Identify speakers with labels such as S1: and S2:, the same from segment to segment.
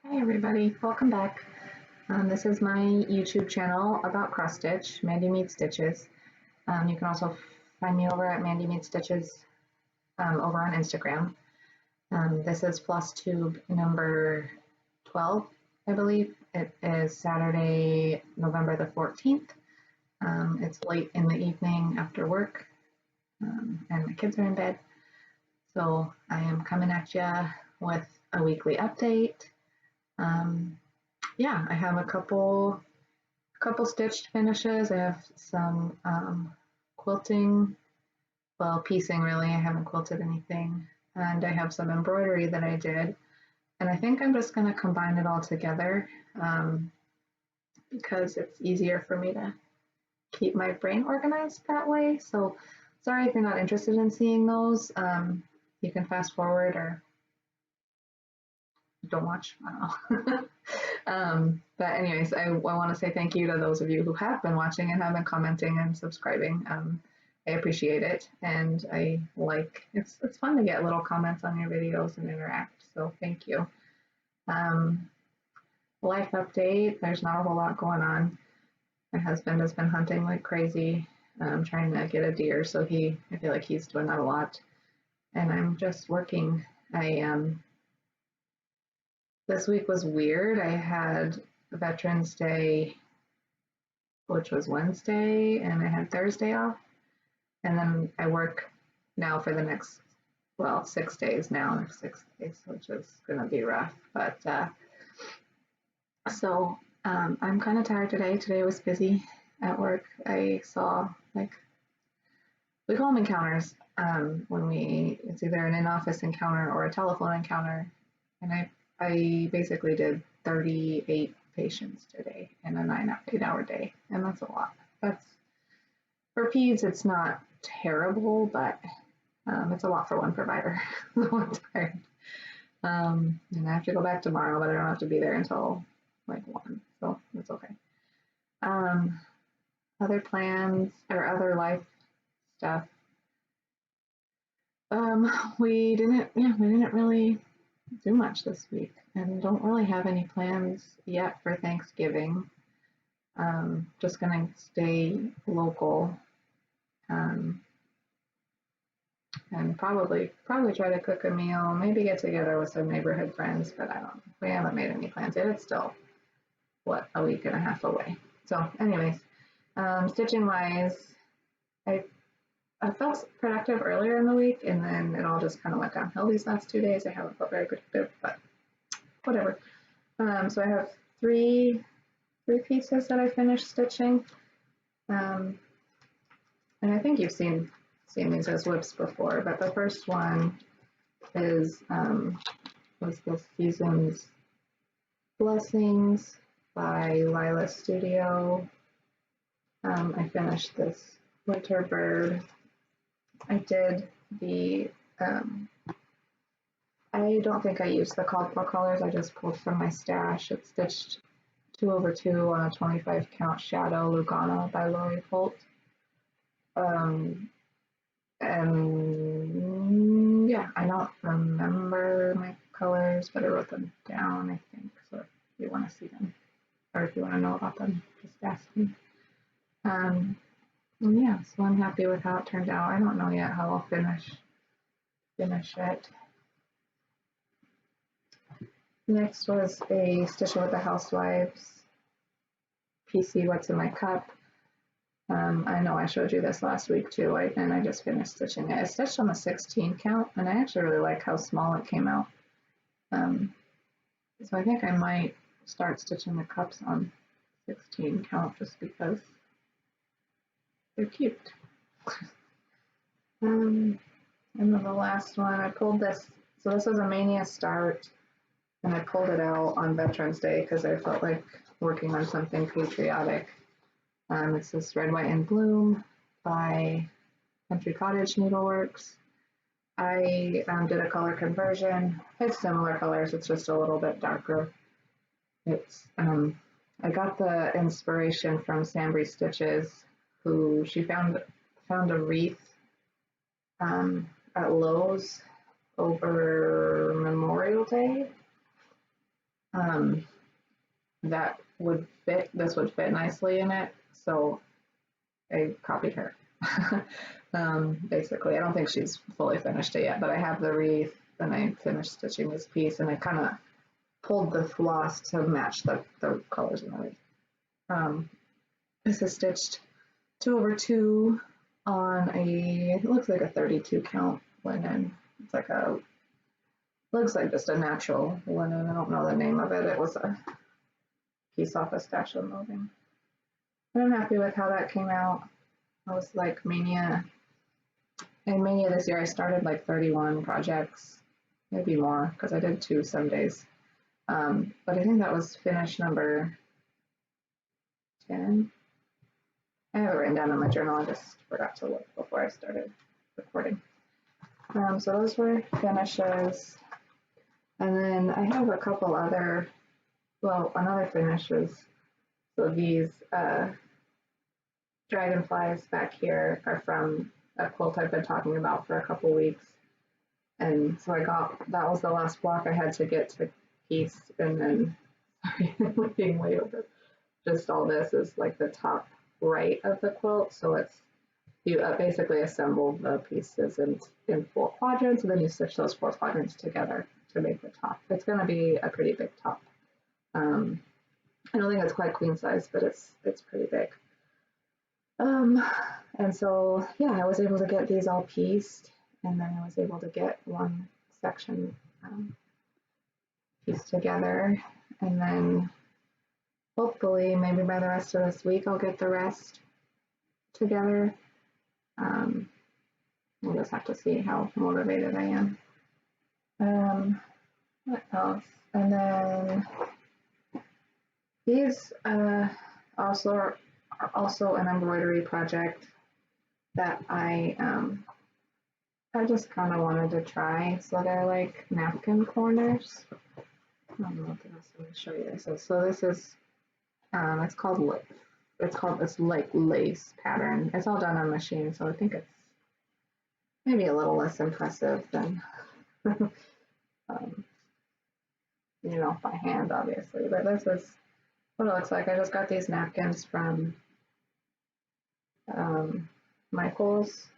S1: Hey everybody, welcome back. This is my YouTube channel about cross stitch, Mandy Meets Stitches. You can also find me over at Mandy Meets Stitches over on Instagram. This is Flosstube number 12, I believe. It is Saturday, November the 14th. It's late in the evening after work, and my kids are in bed. So I am coming at you with a weekly update. Yeah, I have a couple stitched finishes. I have some quilting, well, piecing really. I haven't quilted anything, and I have some embroidery that I did. And I think I'm just going to combine it all together because it's easier for me to keep my brain organized that way. So sorry if you're not interested in seeing those. You can fast forward or don't watch. I don't know. But anyways, I want to say thank you to those of you who have been watching and have been commenting and subscribing. I appreciate it, and I like it's fun to get little comments on your videos and interact. So thank you. Life update. There's not a whole lot going on. My husband has been hunting like crazy, trying to get a deer. So I feel like he's doing that a lot, and I'm just working. This week was weird. I had Veterans Day, which was Wednesday, and I had Thursday off. And then I work now for the next, 6 days now, next 6 days, which is going to be rough. But I'm kind of tired today. Today was busy at work. I saw, we call them encounters it's either an in-office encounter or a telephone encounter. And I basically did 38 patients today in a 8-hour day, and that's a lot. That's for peds, it's not terrible, but it's a lot for one provider. I'm tired. And I have to go back tomorrow, but I don't have to be there until like 1, so it's okay. Other plans or other life stuff. We didn't really do much this week, and don't really have any plans yet for Thanksgiving. Just gonna stay local, and probably try to cook a meal, maybe get together with some neighborhood friends, but we haven't made any plans yet. It's still a week and a half away. So anyways, stitching wise, I felt productive earlier in the week, and then it all just kind of went downhill these last 2 days. I haven't felt very productive, but whatever. So I have three pieces that I finished stitching, and I think you've seen these as whips before. But the first one was the Season's Blessings by Lila Studio. I finished this winter bird. I did the I don't think I used the called for colors. I just pulled from my stash. It's stitched 2/2 on a 25 count shadow Lugano by Lori Holt. And yeah, I don't remember my colors, but I wrote them down, I think. So if you want to see them or if you want to know about them, just ask me. Yeah, so I'm happy with how it turned out. I don't know yet how I'll finish it. Next was a Stitching with the Housewives PC What's in My Cup. I know I showed you this last week too, and I just finished stitching it. I stitched on the 16 count, and I actually really like how small it came out. So I think I might start stitching the cups on 16 count just because they're cute. And then the last one, I pulled this. So this was a Mania Start, and I pulled it out on Veterans Day because I felt like working on something patriotic. It's this Red, White, and Bloom by Country Cottage Needleworks. I did a color conversion. It's similar colors, it's just a little bit darker. It's I got the inspiration from Sambry Stitches, who she found a wreath at Lowe's over Memorial Day. that would fit, this would fit nicely in it. So I copied her. Basically, I don't think she's fully finished it yet, but I have the wreath and I finished stitching this piece and I kind of pulled the floss to match the colors in the wreath. This is stitched 2/2 on it looks like a 32 count linen. It's like looks like just a natural linen. I don't know the name of it. It was a piece off a stash of loading. But I'm happy with how that came out. I was like Mania. In Mania this year, I started like 31 projects, maybe more, because I did 2 some days. But I think that was finish number 10. I have it written down in my journal. I just forgot to look before I started recording. So those were finishes. And then I have a couple other, well, another finishes. So these dragonflies back here are from a quilt I've been talking about for a couple weeks. And so that was the last block I had to get to piece. And then, sorry, I'm looking way over. Just all this is like the top right of the quilt. So it's, you basically assemble the pieces in 4 quadrants, and then you stitch those 4 quadrants together to make the top. It's going to be a pretty big top. I don't think it's quite queen size, but it's pretty big. And so, yeah, I was able to get these all pieced, and then I was able to get one section pieced together, and then hopefully maybe by the rest of this week I'll get the rest together. We'll just have to see how motivated I am. What else? And then these are also an embroidery project that I just kind of wanted to try. So they're like napkin corners. I don't know what else I'm going to show you this. So this is it's like lace pattern. It's all done on machine, so I think it's maybe a little less impressive than by hand, obviously. But this is what it looks like. I just got these napkins from Michael's.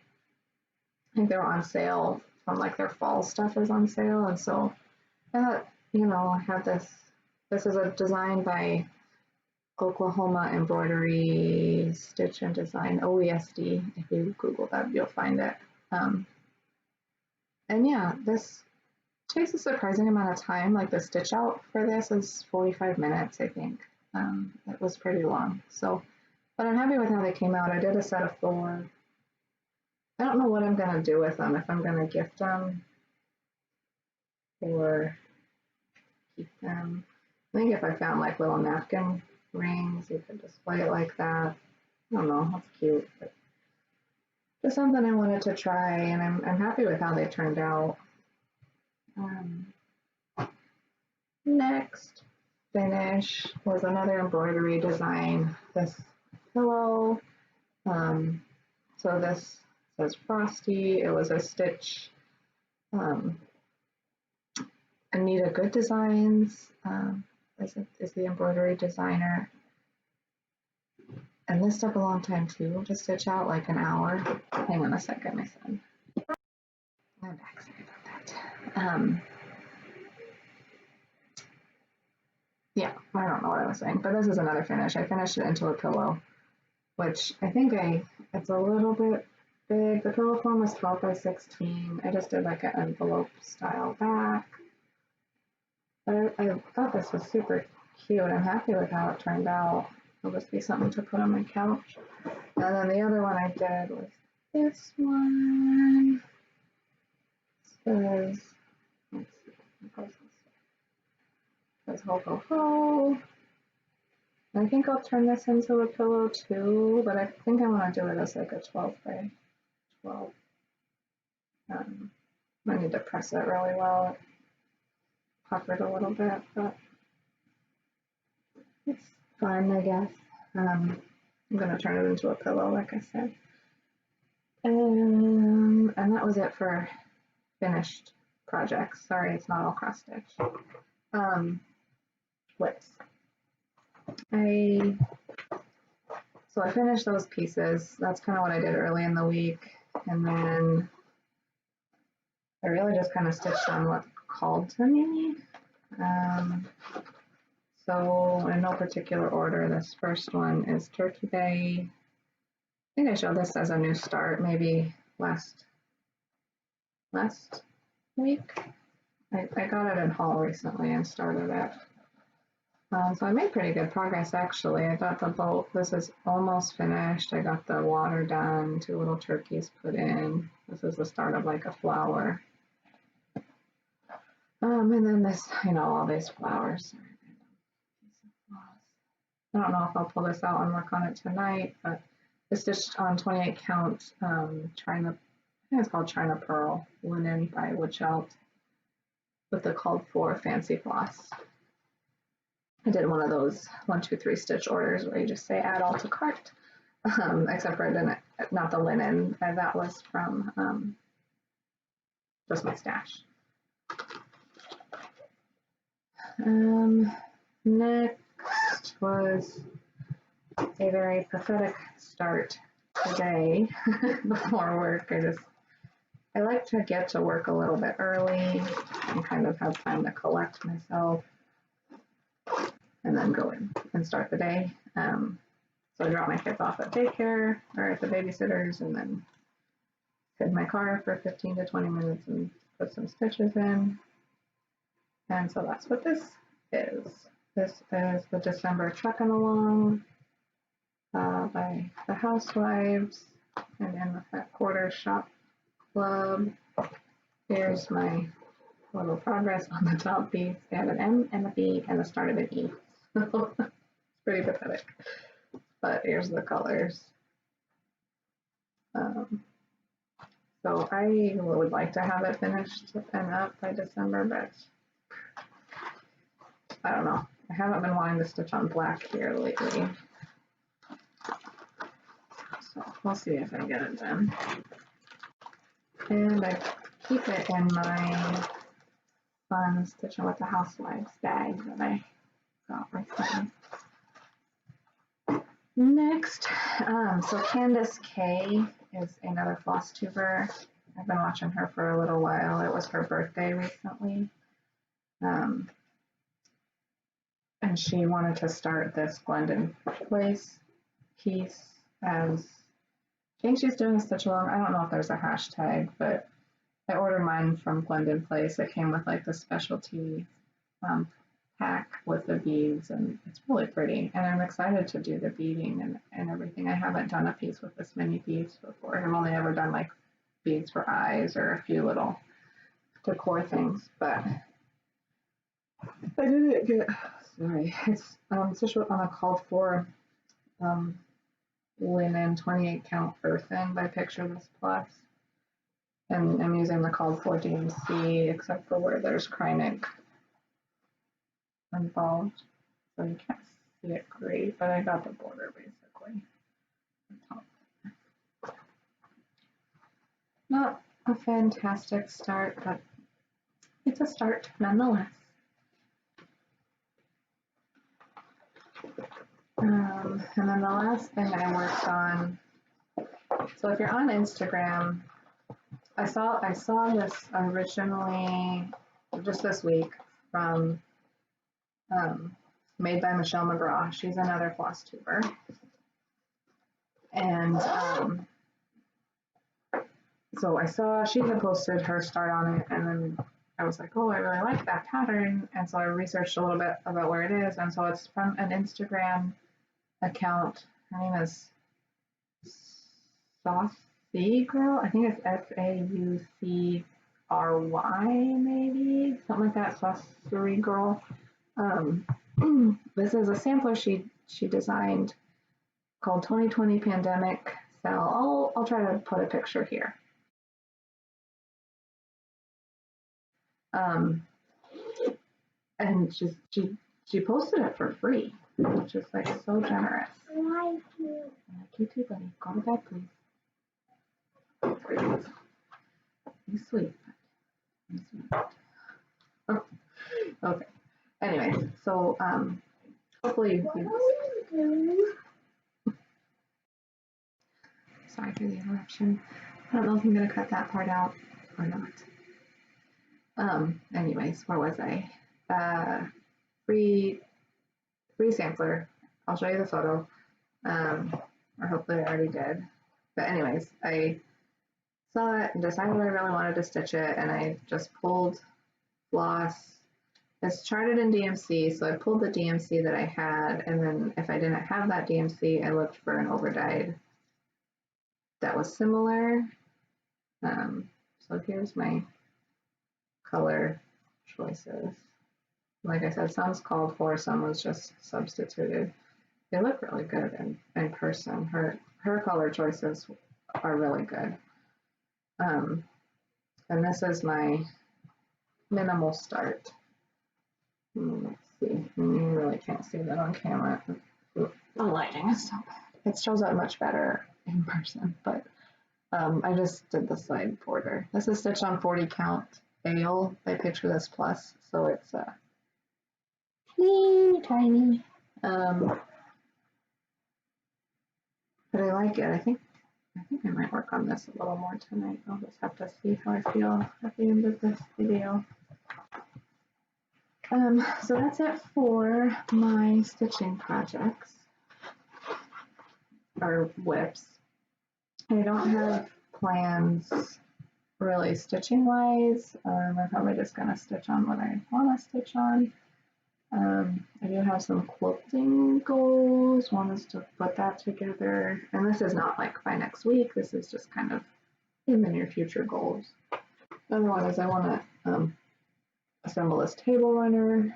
S1: I think they were on sale from like their fall stuff is on sale, and so I thought, I have this. This is a design by Oklahoma Embroidery Stitch and Design, OESD. If you Google that, you'll find it. And yeah, this takes a surprising amount of time. Like the stitch out for this is 45 minutes, I think. It was pretty long. So, but I'm happy with how they came out. I did a set of 4. I don't know what I'm gonna do with them. If I'm gonna gift them or keep them. I think if I found like little napkin rings, you could display it like that. I don't know, that's cute. But just something I wanted to try, and I'm happy with how they turned out. Next finish was another embroidery design. This pillow. So this says Frosty. It was a stitch. Anita Good Designs is the embroidery designer. And this took a long time too to stitch out, like an hour. Hang on a second, my son. I'm back, sorry about that. Yeah, I don't know what I was saying, but this is another finish. I finished it into a pillow, which I think it's a little bit big. The pillow form was 12 by 16. I just did like an envelope style back. But I thought this was super cute. I'm happy with how it turned out. It'll just be something to put on my couch. And then the other one I did was this one. It says ho ho ho. I think I'll turn this into a pillow too, but I think I want to do it as like a 12 by 12. I need to press it really well. It puckered a little bit, but it's fun, I guess. I'm going to turn it into a pillow, like I said. And that was it for finished projects. Sorry, it's not all cross stitch. splits. So I finished those pieces. That's kind of what I did early in the week. And then I really just kind of stitched on what called to me. So in no particular order, this first one is Turkey Day. I think I showed this as a new start, maybe last week. I got it in haul recently and started it. So I made pretty good progress actually. I got the boat, this is almost finished. I got the water done, 2 little turkeys put in. This is the start of like a flower. And then this, all these flowers. I don't know if I'll pull this out and work on it tonight, but it's stitched on 28 count China, I think it's called China Pearl linen by Woodshelt with the called for fancy floss. I did one of those 1, 2, 3 stitch orders where you just say add all to cart, except for I didn't, not the linen, that was from just my stash. Next was a very pathetic start today before work. I like to get to work a little bit early and kind of have time to collect myself and then go in and start the day. So I drop my kids off at daycare or at the babysitter's and then sit in my car for 15 to 20 minutes and put some stitches in. And so that's what this is. This is the December Truckin' Along by the Housewives and in the Fat Quarter Shop Club. Here's my little progress on the top piece. They have an M and a B and the start of an E. It's pretty pathetic. But here's the colors. So I would like to have it finished and up by December, but I don't know. I haven't been wanting to stitch on black here lately. So we'll see if I get it done. And I keep it in my fun Stitching with the Housewives bag that I got recently. Next, so Candace K is another Flosstuber. I've been watching her for a little while. It was her birthday recently. And she wanted to start this Glendon Place piece as, I think she's doing a stitch along. I don't know if there's a hashtag, but I ordered mine from Glendon Place. It came with like the specialty pack with the beads, and it's really pretty. And I'm excited to do the beading and everything. I haven't done a piece with this many beads before. I've only ever done like beads for eyes or a few little decor things, but I didn't get, sorry, it's stitched on a called for linen 28 count earthen by Picture This Plus. And I'm using the called for DMC except for where there's Kreinik involved. So you can't see it great, but I got the border basically. Not a fantastic start, but it's a start nonetheless. And then the last thing I worked on, so if you're on Instagram, I saw this originally just this week from made by Michelle McGraw. She's another Flosstuber. And so I saw she had posted her start on it, and then I was like, oh, I really like that pattern. And so I researched a little bit about where it is. And so it's from an Instagram account. Her name is Saucy Girl. I think it's Saucry, maybe something like that. Saucy Girl. This is a sampler she designed called 2020 Pandemic Sell. I'll try to put a picture here. And she posted it for free, which is like so generous. I like you. I like you too, buddy. Go to bed, please. Be sweet. Be sweet. Oh, okay. Anyway, so hopefully sorry for the interruption. I don't know if I'm gonna cut that part out or not. Anyways, where was I? Free sampler. I'll show you the photo. Or hopefully I already did. But anyways, I saw it and decided I really wanted to stitch it, and I just pulled floss. It's charted in DMC, so I pulled the DMC that I had, and then if I didn't have that DMC, I looked for an overdyed that was similar. So here's my color choices. Like I said, some's called for, some was just substituted. They look really good in person. Her color choices are really good. And this is my minimal start. Let's see. You really can't see that on camera. The lighting is so bad. It shows up much better in person, but I just did the side border. This is stitched on 40 count ale by Picture This Plus, so it's teeny tiny. But I like it. I think I might work on this a little more tonight. I'll just have to see how I feel at the end of this video. So that's it for my stitching projects, or whips. I don't have plans really stitching wise. I'm probably just gonna stitch on what I want to stitch on. I do have some quilting goals. One is to put that together, and this is not like by next week. This is just kind of in the near future goals. Another one is I want to assemble this table runner.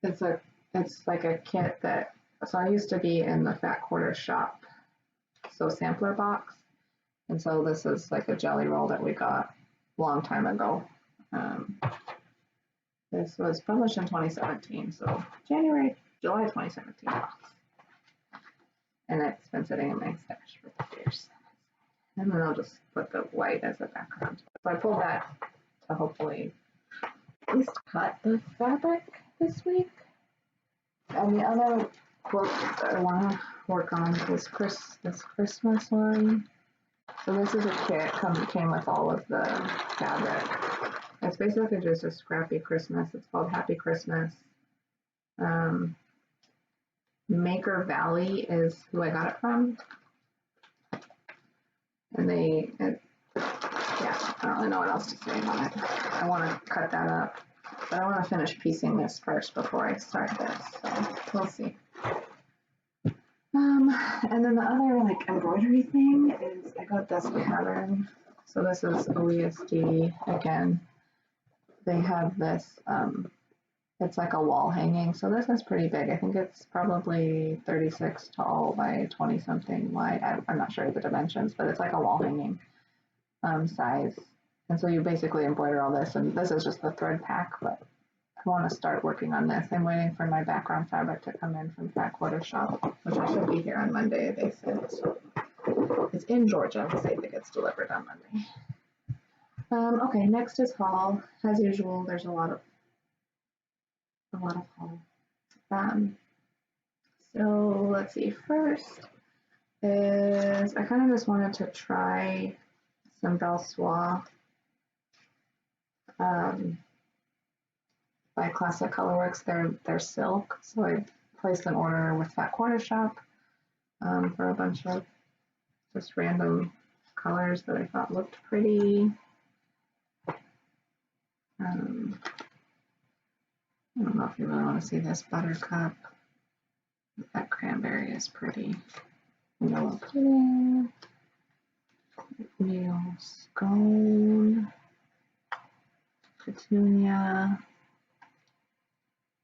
S1: It's like a kit that, so I used to be in the Fat Quarter shop, so sampler box, and so this is like a jelly roll that we got a long time ago. This was published in 2017, so July 2017. And it's been sitting in my stash for years. And then I'll just put the white as a background. So I pulled that to hopefully at least cut the fabric this week. And the other quilt that I want to work on is this Christmas one. So this is a kit, came with all of the fabric. It's basically just a scrappy Christmas. It's called Happy Christmas. Maker Valley is who I got it from. And yeah, I don't really know what else to say about it. I want to cut that up, but I want to finish piecing this first before I start this, so we'll see. And then the other like embroidery thing is I got this pattern. So this is OESD again. They have this, it's like a wall hanging. So this is pretty big. I think it's probably 36 tall by 20 something wide. I'm not sure the dimensions, but it's like a wall hanging size. And so you basically embroider all this, and this is just the thread pack, but I want to start working on this. I'm waiting for my background fabric to come in from Fat Quarter Shop, which I should be here on Monday, they said. So it's in Georgia. We'll see if it gets delivered on Monday. Okay, next is haul. As usual, there's a lot of haul. So let's see. First is I kind of just wanted to try some Belle Soie by Classic Colorworks. They're silk, so I placed an order with Fat Quarter Shop for a bunch of just random colors that I thought looked pretty. I don't know if you really want to see this buttercup. That cranberry is pretty. Yellow pudding, meal scone, petunia,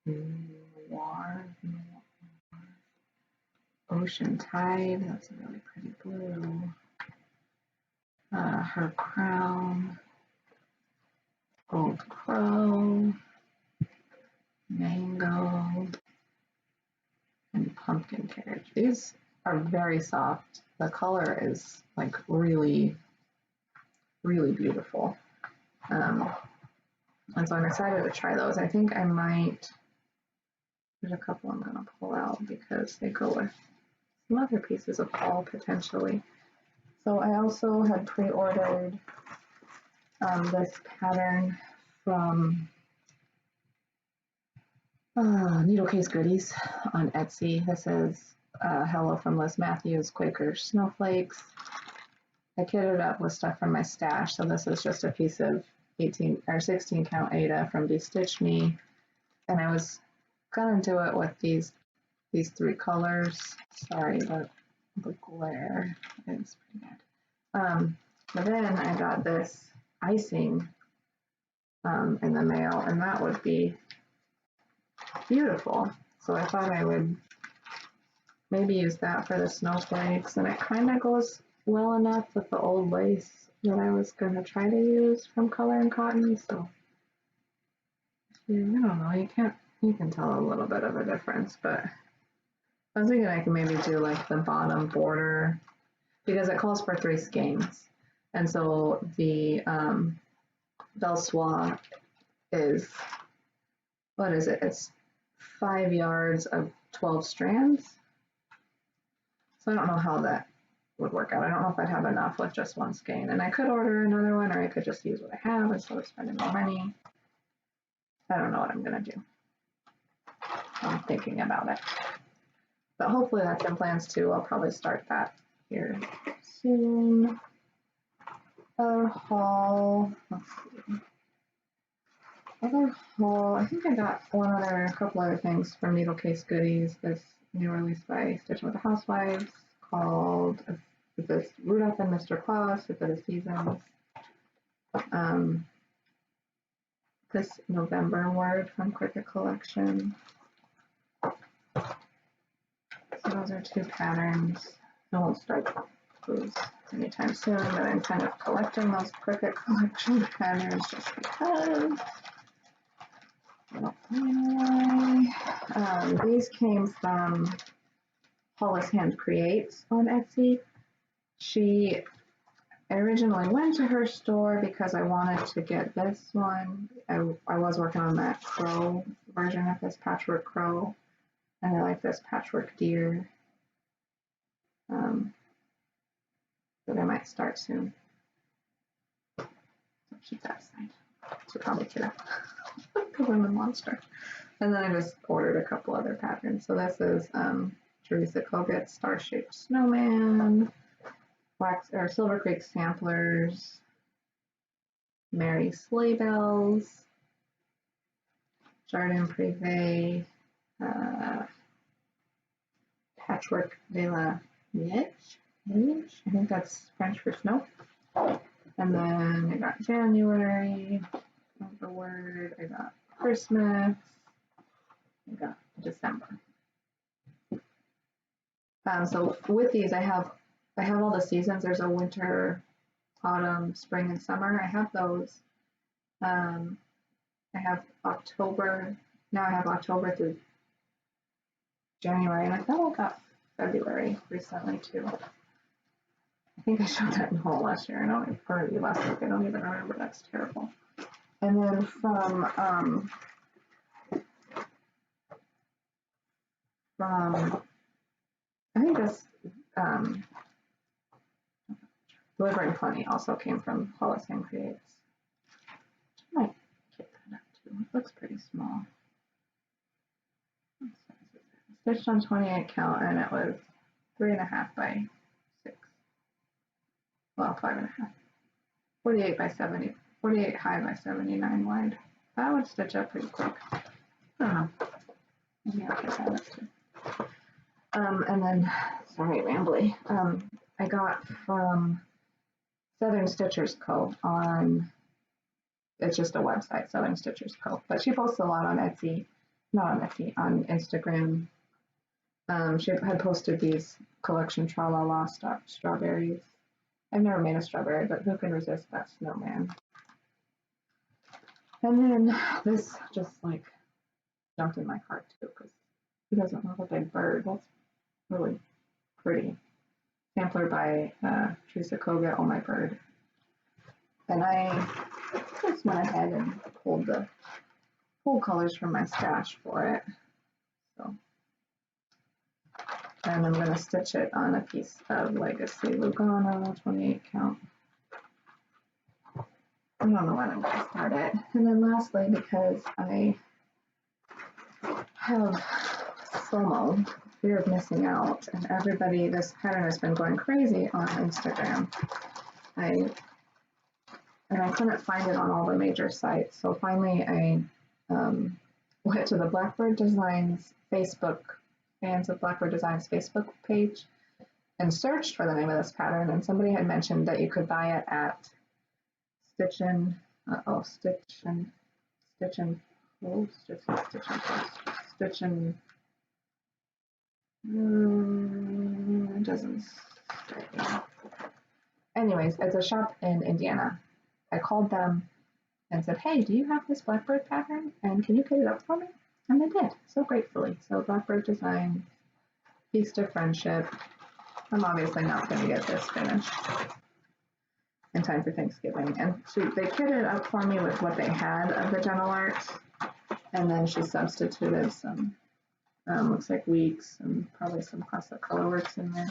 S1: noir, ocean tide. That's a really pretty blue. Her crown, old crow, mango, and pumpkin carriage. These are very soft. The color is like really, really beautiful. And so I'm excited to try those. I think I might, there's a couple I'm gonna pull out because they go with some other pieces of fall potentially. So I also had pre-ordered this pattern from Needle Case Goodies on Etsy. This is Hello from Liz Matthews, Quaker Snowflakes. I kitted up with stuff from my stash, so this is just a piece of 18 or 16 count Aida from Stitch Me, and I was gonna do it with these three colors. Sorry, but the glare is pretty bad. But then I got this icing in the mail, and that would be beautiful. So I thought I would maybe use that for the snowflakes, and it kind of goes well enough with the old lace that I was going to try to use from Color and Cotton. So I don't know, you can tell a little bit of a difference, but I was thinking I can maybe do like the bottom border because it calls for 3 skeins, and so the Belsois is, what is it? It's 5 yards of 12 strands. So I don't know how that would work out. I don't know if I'd have enough with just 1 skein, and I could order another one, or I could just use what I have instead of spending more money. I don't know what I'm gonna do. I'm thinking about it, but hopefully that's in plans too. I'll probably start that here soon. Other haul. Let's see. Other haul. I think I got a couple other things from Needle Case Goodies. This new release by Stitching with the Housewives called this Rudolph and Mr. Claus for the seasons. This November word from Cricket Collection. So those are 2 patterns. I won't start those anytime soon, but I'm kind of collecting those Cricket Collection patterns just because. I don't know why. These came from Hollis Hand Creates on Etsy. She originally went to her store because I wanted to get this one. I was working on that crow version of this patchwork crow, and I like this patchwork deer. But I might start soon. So keep that aside. So probably kiddo. Because I'm a monster. And then I just ordered a couple other patterns. So this is Teresa Kogut's Star-Shaped Snowman, Silver Creek Samplers, Merry Sleigh Bells, Jardin Privé, Patchwork de la Neige. I think that's French for snow. And then I got January, the word. I got Christmas. I got December. So with these, I have all the seasons. There's a winter, autumn, spring, and summer. I have those. I have October. Now I have October through January, and I thought I got February recently too. I think I showed that in haul last year. I know or last week. I don't even remember. That's terrible. And then from I think this Delivering Plenty also came from Hollis Hand Creates. I might get that up too. It looks pretty small. Stitched on 28 count, and it was 3.5 by 6. Well, 5.5. 48 by 70. 48 high by 79 wide. That would stitch up pretty quick. I don't know. Maybe I'll try that too. And then, sorry, rambly. I got from Southern Stitchers Co. on, it's just a website, Southern Stitchers Co. But she posts a lot on Etsy, not on Etsy, on Instagram. She had posted these collection Tra-La-La strawberries. I've never made a strawberry, but who can resist that snowman? And then this just like jumped in my cart too, because he doesn't have a big bird. That's really pretty. Sampler by Teresa Kogut, Oh My Bird. And I just went ahead and pulled the colors from my stash for it. So, and I'm going to stitch it on a piece of Legacy Lugano 28 count. I don't know when I'm going to start it. And then lastly, because I have FOMO, fear of missing out, and everybody, this pattern has been going crazy on Instagram. I couldn't find it on all the major sites, so finally I went to the Blackbird Designs Facebook, fans of Blackbird Designs Facebook page, and searched for the name of this pattern, and somebody had mentioned that you could buy it at Stitchin' it doesn't say. Anyways, it's a shop in Indiana. I called them and said, hey, do you have this Blackbird pattern? And can you get it up for me? And they did, so gratefully. So Blackbird Design, Feast of Friendship. I'm obviously not going to get this finished in time for Thanksgiving. And they kitted it up for me with what they had of the dental art. And then she substituted some, looks like weeks and probably some classic colorworks in there.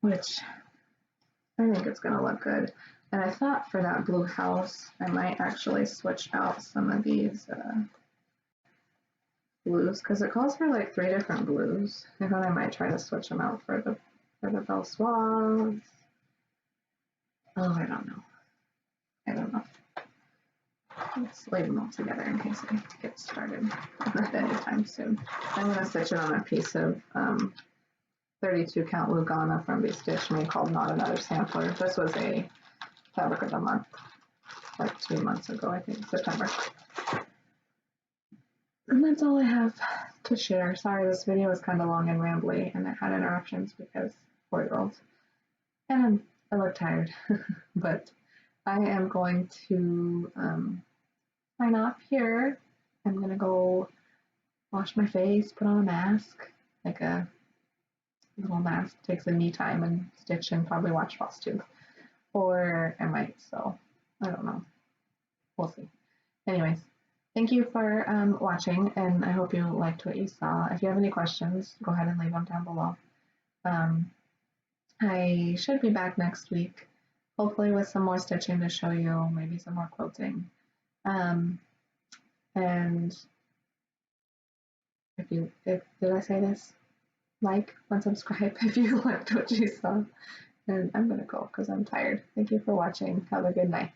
S1: Which I think it's going to look good. And I thought for that blue house, I might actually switch out some of these blues, because it calls for like 3 different blues. I thought I might try to switch them out for the Belle Soirs. Oh, I don't know. Let's leave them all together in case I get started. Not anytime soon. I'm going to stitch it on a piece of 32 count Lugana from Be Stitch Me called Not Another Sampler. This was a fabric of the month, like 2 months ago, I think, September. And that's all I have to share. Sorry, this video was kind of long and rambly, and it had interruptions because 4-year-olds. And I look tired, but I am going to sign off here. I'm going to go wash my face, put on a mask, like a little mask, takes a me time, and stitch and probably watch Flosstube. Or I might sew. I don't know. We'll see. Anyways, thank you for watching, and I hope you liked what you saw. If you have any questions, go ahead and leave them down below. I should be back next week, hopefully with some more stitching to show you, maybe some more quilting. And if did I say this? Like and subscribe if you liked what you saw. And I'm gonna go because I'm tired. Thank you for watching. Have a good night.